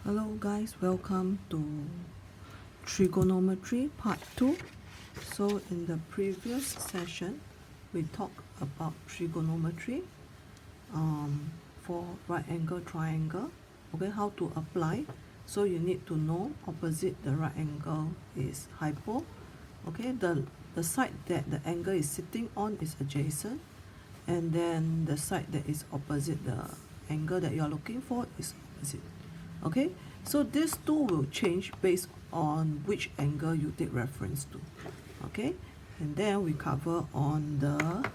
Hello guys, welcome to Trigonometry Part 2. So in the previous session, we talked about trigonometry for right angle triangle. Okay, how to apply. So you need to know opposite the right angle is hypo. Okay, the side that the angle is sitting on is adjacent, and then the side that is opposite the angle that you are looking for is opposite. Okay, so these two will change based on which angle you take reference to. Okay, and then we cover on the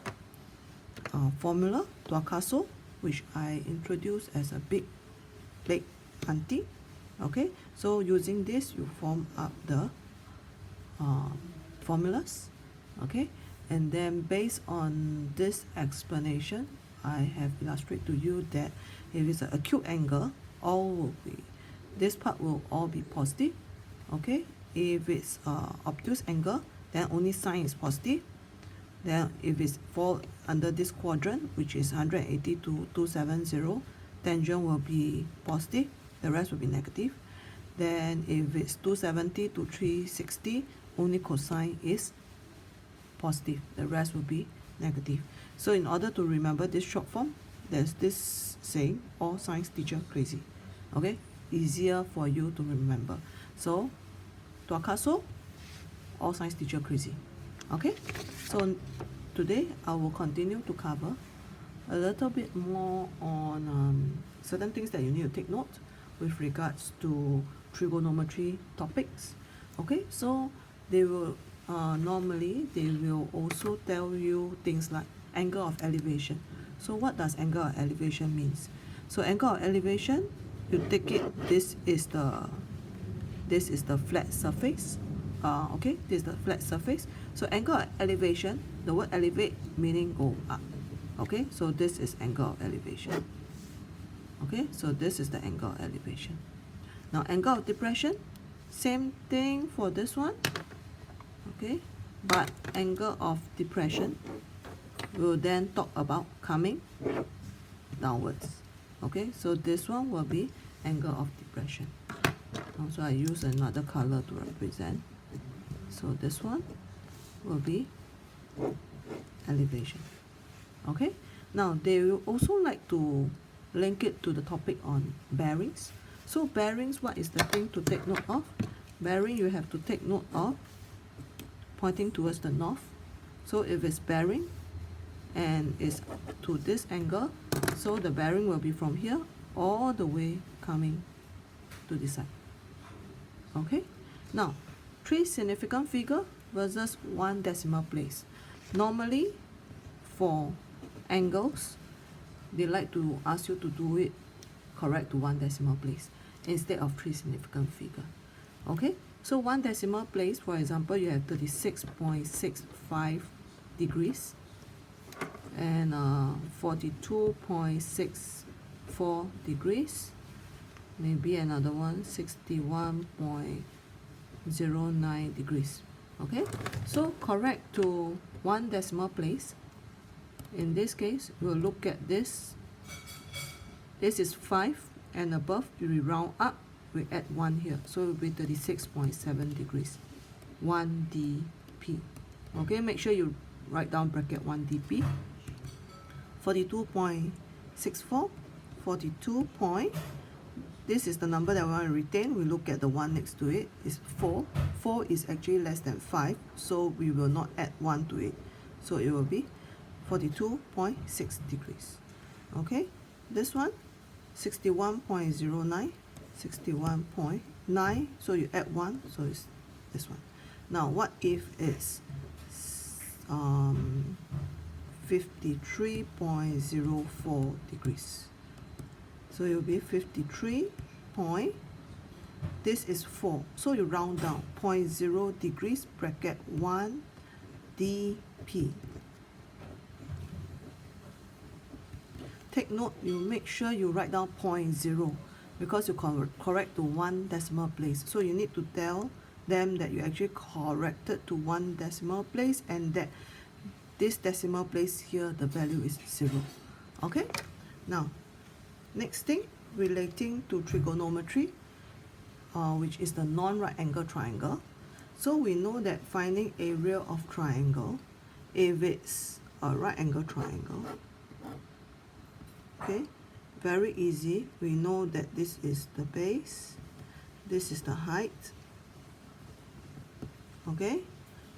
formula Tuakaso, which I introduced as a big leg auntie. Okay, so using this you form up the formulas. Okay, and then based on this explanation, I have illustrated to you that if it's an acute angle, all will be, this part will all be positive. Okay, if it's obtuse angle, then only sine is positive. Then if it's fall under this quadrant, which is 180 to 270, tangent will be positive, the rest will be negative. Then if it's 270 to 360, only cosine is positive, the rest will be negative. So in order to remember this short form, there's this saying, all science teacher crazy. Okay, easier for you to remember. So Tuakaso, all science teacher crazy. Okay, so today I will continue to cover a little bit more on certain things that you need to take note with regards to trigonometry topics. Okay, so they will normally they will also tell you things like angle of elevation. So what does angle of elevation means? So angle of elevation, you take it, this is the flat surface. Okay, this is the flat surface. So angle of elevation, the word elevate meaning go up. Okay, so this is angle of elevation. Okay, so this is the angle of elevation. Now angle of depression, same thing for this one. Okay, but angle of depression will then talk about coming downwards. Okay, so this one will be angle of depression. Also I use another color to represent. So this one will be elevation. Okay, now they will also like to link it to the topic on bearings. So bearings, what is the thing to take note of? Bearing, you have to take note of pointing towards the north. So if it's bearing and it's to this angle, so the bearing will be from here all the way coming to this side. Okay, now 3 significant figure versus 1 decimal place. Normally for angles, they like to ask you to do it correct to 1 decimal place instead of 3 significant figure. Okay, so 1 decimal place, for example, you have 36.65 degrees and 42.64 degrees, maybe another one 61.09 degrees. Okay, so correct to 1 decimal place. In this case, we'll look at this. This is 5 and above, we round up, we add 1 here, so it will be 36.7 degrees, 1 dp. Okay, make sure you write down bracket 1 dp. 42.64, 42 point, this is the number that we want to retain. We look at the one next to it, is 4. 4 is actually less than 5, so we will not add 1 to it, so it will be 42.6 degrees. Okay, this one 61.09, 61.9, so you add 1, so it's this one. Now what if it's 53.04 degrees? So it will be 53 point, this is 4, so you round down, 0.0 degrees, bracket 1 dp. Take note, you make sure you write down 0.0 because you correct to 1 decimal place. So you need to tell them that you actually corrected to 1 decimal place and that this decimal place here, the value is 0. Okay, now next thing relating to trigonometry, which is the non-right angle triangle. So we know that finding area of triangle, if it's a right angle triangle, okay, very easy. We know that this is the base, this is the height, okay,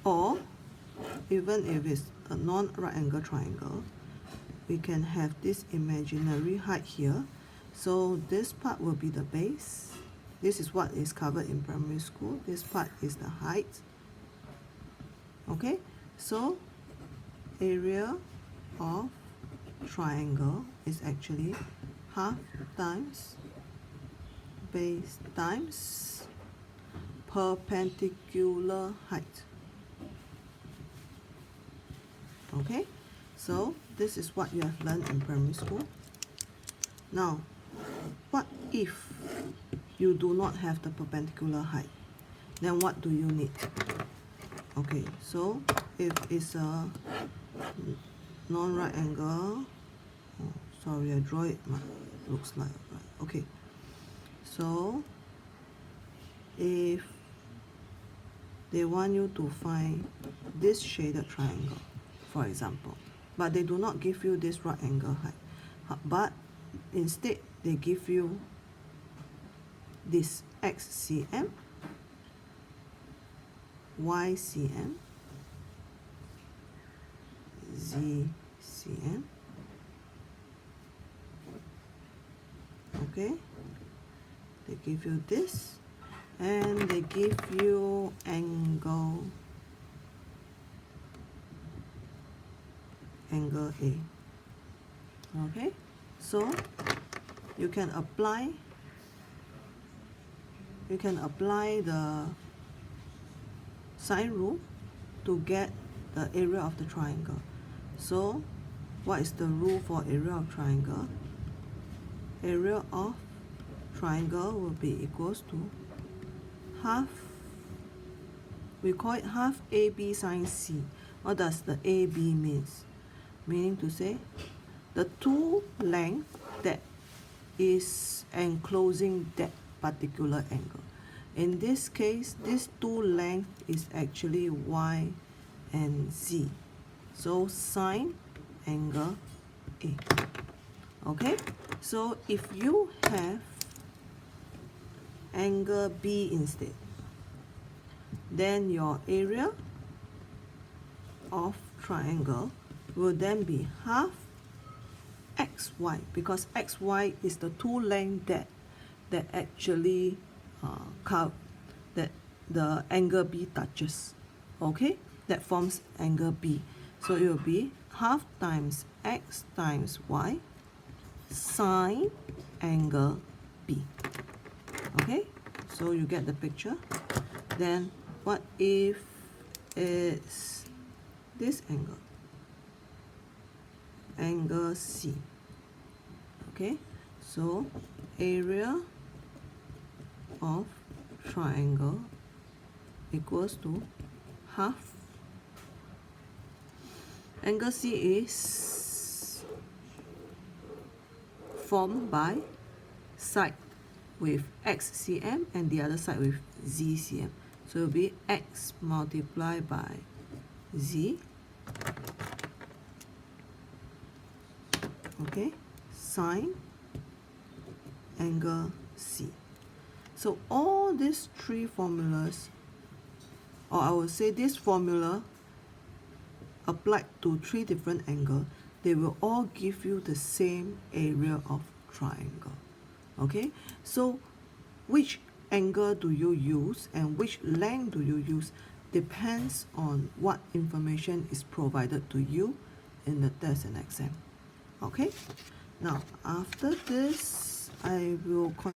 or even if it's a non-right angle triangle, we can have this imaginary height here. So this part will be the base. This is what is covered in primary school. This part is the height. Okay, so area of triangle is actually half times base times perpendicular height. Okay, so this is what you have learned in primary school. Now, what if you do not have the perpendicular height? Then what do you need? Okay, so if it's a non-right angle, oh, sorry, I draw it, looks like right. Okay, so if they want you to find this shaded triangle, for example, but they do not give you this right angle height, but instead they give you this XCM, YCM, ZCM, okay, they give you this, and they give you angle A. Okay, so you can apply the sine rule to get the area of the triangle. So what is the rule for area of triangle? Area of triangle will be equals to half, we call it half AB sine C. What does the AB means? Meaning to say the two length that is enclosing that particular angle. In this case, these two length is actually Y and Z. So sine angle A. Okay, so if you have angle B instead, then your area of triangle will then be half XY, because XY is the two length that actually that the angle B touches. Okay, that forms angle B. So it will be half times X times Y sine angle B. Okay, so you get the picture. Then what if it's this angle? Angle C. Okay, so area of triangle equals to half. Angle C is formed by side with XCM and the other side with ZCM. So it will be X multiplied by Z, okay, sine angle C. So all these three formulas, or I would say this formula applied to three different angles, they will all give you the same area of triangle. Okay, so which angle do you use and which length do you use depends on what information is provided to you in the test and exam. Okay, now after this I will